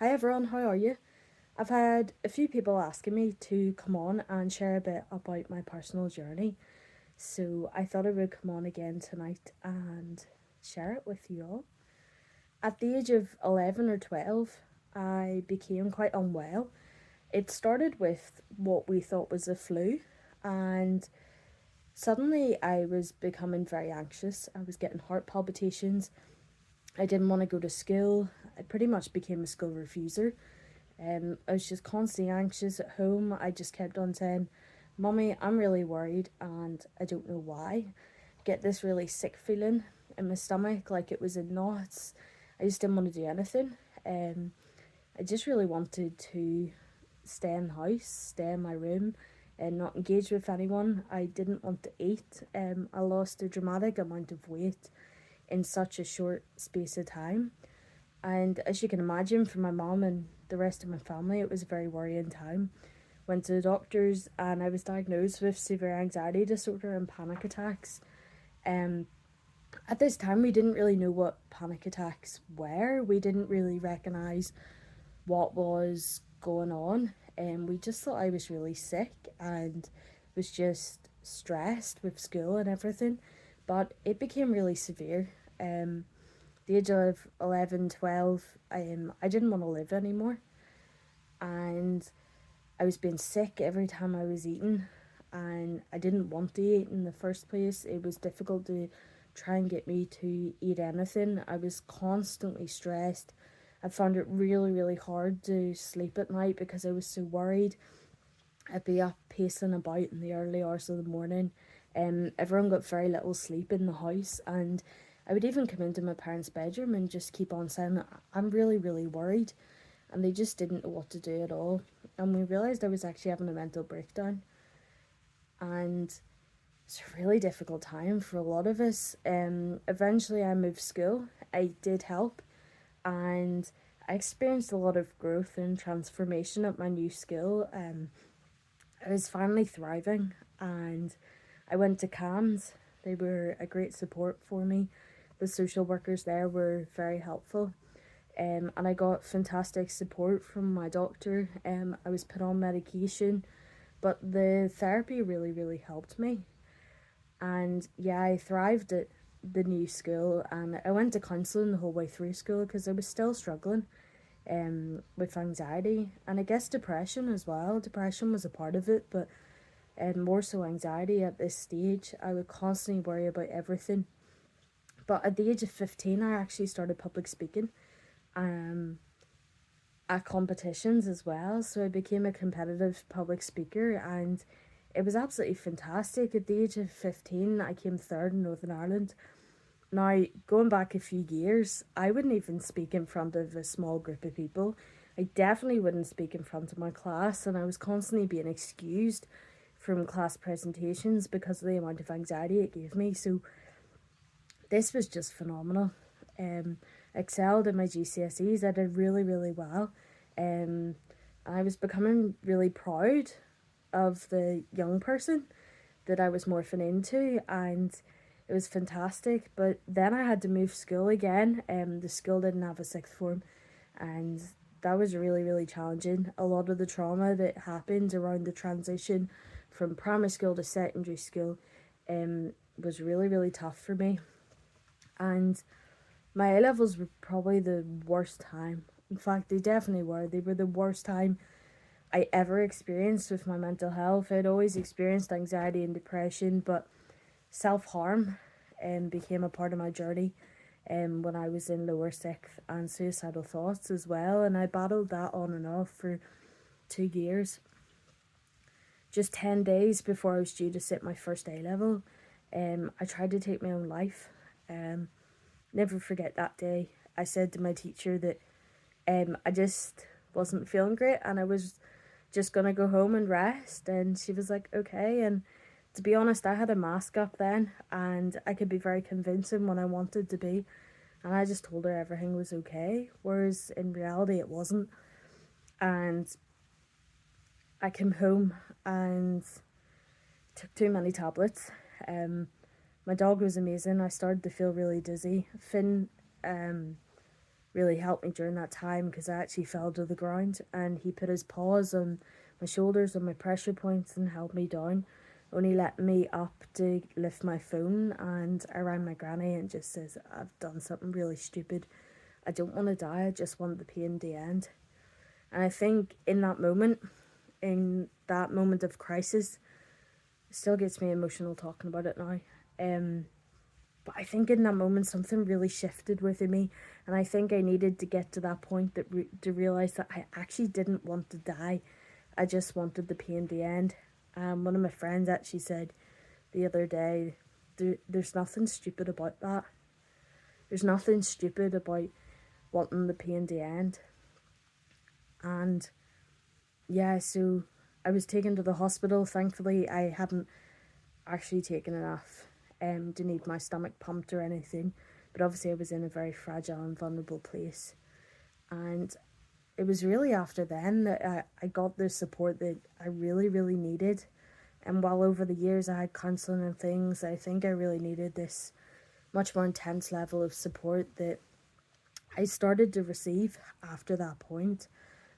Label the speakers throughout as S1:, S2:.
S1: Hi everyone, how are you? I've had a few people asking me to come on and share a bit about my personal journey, so I thought I would come on again tonight and share it with you all. At the age of 11 or 12, I became quite unwell. It started with what we thought was a flu, and suddenly I was becoming very anxious. I was getting heart palpitations. I didn't want to go to school. I pretty much became a school refuser. I was just constantly anxious at home. I just kept on saying, Mommy, I'm really worried and I don't know why. I get this really sick feeling in my stomach, like it was in knots. I just didn't want to do anything. Um, I just really wanted to stay in the house, stay in my room, and not engage with anyone. I didn't want to eat. I lost a dramatic amount of weight in such a short space of time. And as you can imagine, for my mom and the rest of my family, it was a very worrying time. Went to the doctors and I was diagnosed with severe anxiety disorder and panic attacks. Um, at this time, we didn't really know what panic attacks were. We didn't really recognize what was going on. And we just thought I was really sick and was just stressed with school and everything. But it became really severe. The age of 11, 12, I didn't want to live anymore. And I was being sick every time I was eating. And I didn't want to eat in the first place. It was difficult to try and get me to eat anything. I was constantly stressed. I found it really, really hard to sleep at night because I was so worried. I'd be up pacing about in the early hours of the morning. Everyone got very little sleep in the house, and I would even come into my parents' bedroom and just keep on saying, I'm really, really worried. And they just didn't know what to do at all. And we realised I was actually having a mental breakdown. And it's a really difficult time for a lot of us. Eventually, I moved school. I did help, and I experienced a lot of growth and transformation at my new school. I was finally thriving, and I went to CAMS. They were a great support for me. The social workers there were very helpful. And I got fantastic support from my doctor. I was put on medication, but the therapy really, really helped me. And yeah, I thrived at the new school, and I went to counselling the whole way through school because I was still struggling with anxiety and I guess depression as well. Depression was a part of it, but more so anxiety at this stage. I would constantly worry about everything. But at the age of 15, I actually started public speaking um, at competitions as well. So I became a competitive public speaker, and it was absolutely fantastic. At the age of 15, I came third in Northern Ireland. Now, going back a few years, I wouldn't even speak in front of a small group of people. I definitely wouldn't speak in front of my class, and I was constantly being excused from class presentations because of the amount of anxiety it gave me. So this was just phenomenal. Um, excelled in my GCSEs. I did really, really well. Um, I was becoming really proud of the young person that I was morphing into, and it was fantastic. But then I had to move school again. The school didn't have a sixth form, and that was really, really challenging. A lot of the trauma that happened around the transition from primary school to secondary school was really, really tough for me. And my A levels were probably the worst time. In fact, they definitely were. They were the worst time I ever experienced with my mental health. I'd always experienced anxiety and depression, but self harm became a part of my journey when I was in lower sixth, and suicidal thoughts as well. And I battled that on and off for 2 years. Just 10 days before I was due to sit my first A level, I tried to take my own life. Um, Never forget that day. I said to my teacher that I just wasn't feeling great and I was just gonna go home and rest. And she was like, okay. And to be honest, I had a mask up then and I could be very convincing when I wanted to be. And I just told her everything was okay, whereas in reality it wasn't. And I came home and took too many tablets. My dog was amazing. I started to feel really dizzy. Finn really helped me during that time, because I actually fell to the ground and he put his paws on my shoulders, on my pressure points, and held me down, only letting me up to lift my phone. And I rang my granny and just says, I've done something really stupid. I don't want to die, I just want the pain to end. And I think in that moment of crisis, it still gets me emotional talking about it now. But I think in that moment something really shifted within me, and I think I needed to get to that point to realize that I actually didn't want to die. I just wanted the pain to end. One of my friends actually said the other day, there's nothing stupid about that. There's nothing stupid about wanting the pain to end. And yeah, so I was taken to the hospital. Thankfully, I hadn't actually taken enough to need my stomach pumped or anything, but obviously I was in a very fragile and vulnerable place. And it was really after then that I got the support that I really, really needed. And while over the years I had counselling and things, I think I really needed this much more intense level of support that I started to receive after that point.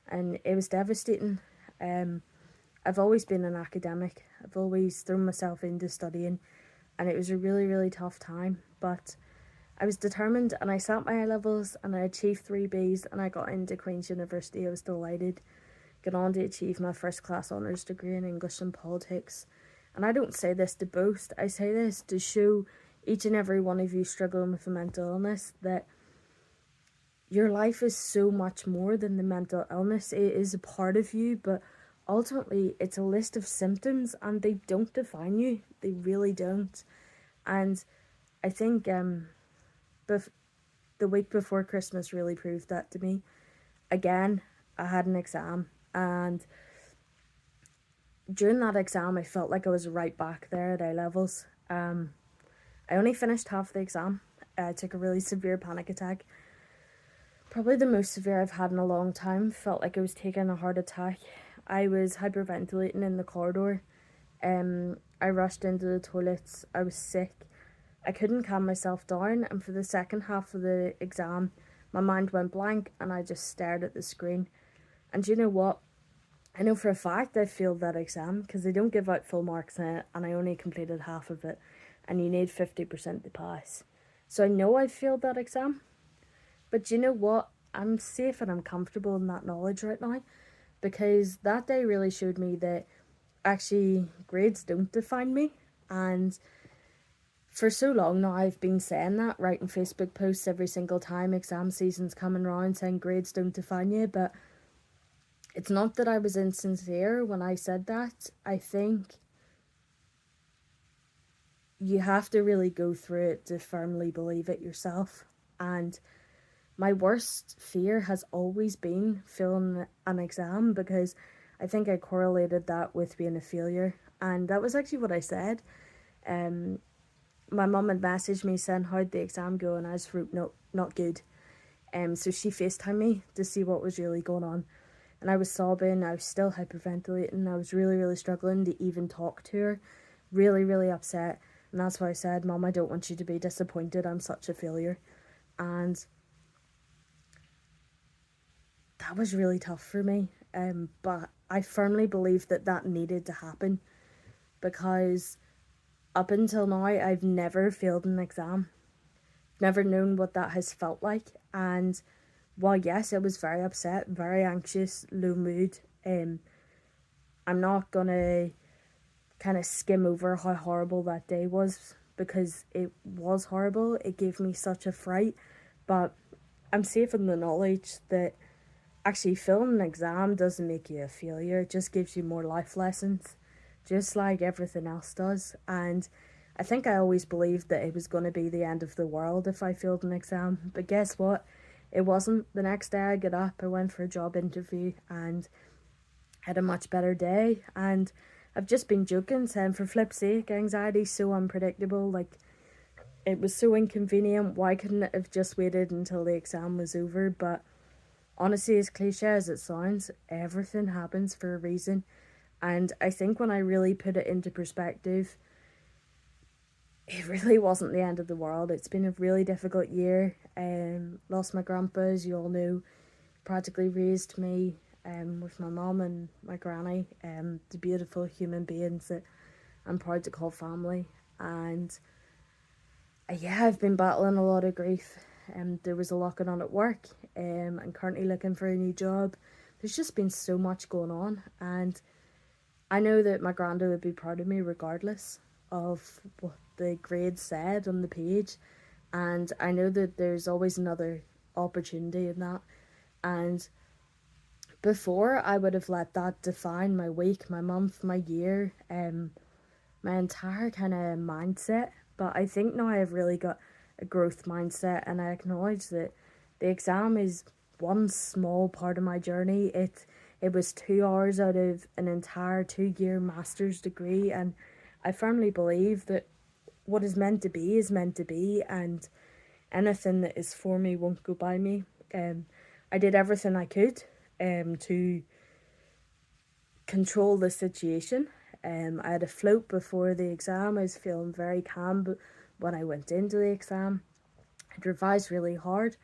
S1: And it was devastating. I've always been an academic. I've always thrown myself into studying, and it was a really, really tough time. But I was determined, and I sat my A-levels and I achieved 3 Bs, and I got into Queen's University. I was delighted. Got on to achieve my first class honours degree in English and Politics. And I don't say this to boast, I say this to show each and every one of you struggling with a mental illness that your life is so much more than the mental illness. It is a part of you, but ultimately it's a list of symptoms, and they don't define you. They really don't. And I think the week before Christmas really proved that to me. Again, I had an exam, and during that exam I felt like I was right back there at A-levels. I only finished half the exam. I took a really severe panic attack. Probably the most severe I've had in a long time. Felt like I was taking a heart attack. I was hyperventilating in the corridor. I rushed into the toilets. I was sick. I couldn't calm myself down, and for the second half of the exam, my mind went blank and I just stared at the screen. And you know what? I know for a fact I failed that exam because they don't give out full marks in it, and I only completed half of it, and you need 50% to pass. So I know I failed that exam. But you know what? I'm safe and I'm comfortable in that knowledge right now, because that day really showed me that actually grades don't define me. And for so long now I've been saying that, writing Facebook posts every single time exam season's coming around saying grades don't define you, but it's not that I was insincere when I said that. I think you have to really go through it to firmly believe it yourself. And my worst fear has always been failing an exam, because I think I correlated that with being a failure. And that was actually what I said. My mum had messaged me saying, how'd the exam go? And I just wrote, no, not good. So she FaceTimed me to see what was really going on. And I was sobbing, I was still hyperventilating, I was really, really struggling to even talk to her. Really, really upset. And that's why I said, Mum, I don't want you to be disappointed, I'm such a failure. And that was really tough for me. But I firmly believe that that needed to happen, because up until now, I've never failed an exam. Never known what that has felt like. And while yes, I was very upset, very anxious, low mood, I'm not gonna kind of skim over how horrible that day was, because it was horrible. It gave me such a fright. But I'm safe in the knowledge that actually failing an exam doesn't make you a failure. It just gives you more life lessons, just like everything else does. And I think I always believed that it was going to be the end of the world if I failed an exam. But guess what? It wasn't. The next day I got up, I went for a job interview and had a much better day. And I've just been joking, saying for flip's sake, anxiety's so unpredictable. Like, it was so inconvenient. Why couldn't it have just waited until the exam was over? But honestly, as cliche as it sounds, everything happens for a reason. And I think when I really put it into perspective, it really wasn't the end of the world. It's been a really difficult year. Lost my grandpa, as you all know, practically raised me with my mum and my granny, the beautiful human beings that I'm proud to call family. And yeah, I've been battling a lot of grief. There was a lot going on at work. I'm currently looking for a new job. There's just been so much going on, and I know that my granda would be proud of me regardless of what the grade said on the page. And I know that there's always another opportunity in that. And before, I would have let that define my week, my month, my year, my entire kind of mindset. But I think now I've really got a growth mindset, and I acknowledge that the exam is one small part of my journey. It was 2 hours out of an entire 2 year master's degree, and I firmly believe that what is meant to be, and anything that is for me won't go by me. I did everything I could to control the situation. I had a float before the exam. I was feeling very calm, but when I went into the exam, I'd revised really hard,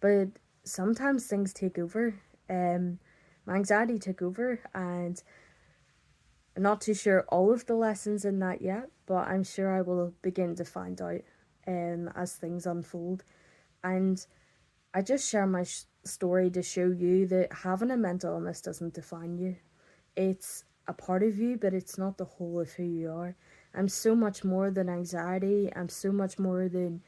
S1: but sometimes things take over. My anxiety took over, and I'm not too sure all of the lessons in that yet, but I'm sure I will begin to find out as things unfold. And I just share my story to show you that having a mental illness doesn't define you. It's a part of you, but it's not the whole of who you are. I'm so much more than anxiety. I'm so much more than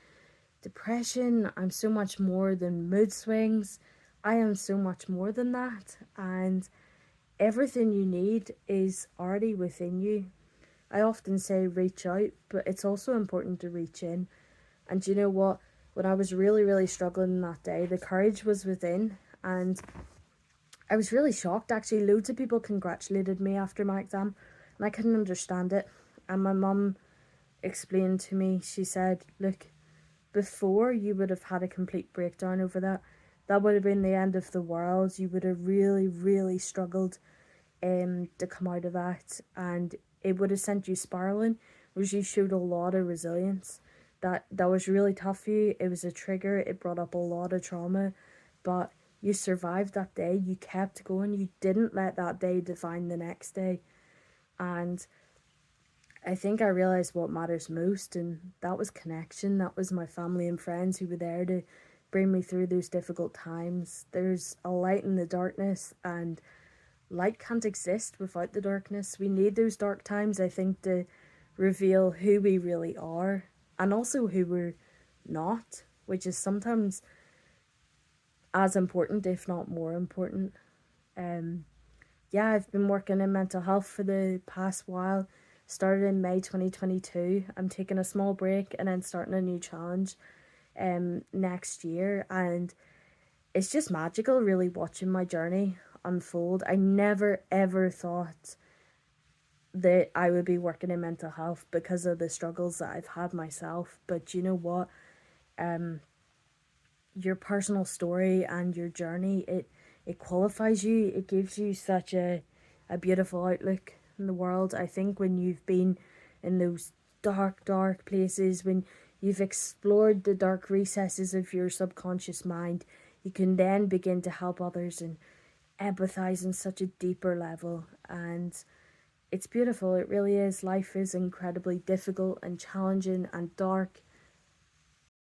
S1: depression. I'm so much more than mood swings. I am so much more than that. And everything you need is already within you. I often say reach out, but it's also important to reach in. And you know what? When I was really, really struggling that day, the courage was within. And I was really shocked actually. Loads of people congratulated me after my exam, and I couldn't understand it. And my mum explained to me, she said, look, before you would have had a complete breakdown over that. That would have been the end of the world. You would have really, really struggled to come out of that, and it would have sent you spiraling, whereas you showed a lot of resilience. That was really tough for you. It was a trigger, it brought up a lot of trauma, but you survived that day, you kept going, you didn't let that day define the next day. And I think I realized what matters most, and that was connection. That was my family and friends who were there to bring me through those difficult times. There's a light in the darkness, and light can't exist without the darkness. We need those dark times, I think, to reveal who we really are, and also who we're not, which is sometimes as important, if not more important. Um, yeah, I've been working in mental health for the past while. Started in May 2022. I'm taking a small break and then starting a new challenge next year, and it's just magical really watching my journey unfold. I never ever thought that I would be working in mental health because of the struggles that I've had myself. But you know what? Um, your personal story and your journey, it qualifies you. It gives you such a beautiful outlook in the world. I think when you've been in those dark places, when you've explored the dark recesses of your subconscious mind, you can then begin to help others and empathize on such a deeper level. And it's beautiful. It really is. Life is incredibly difficult and challenging and dark,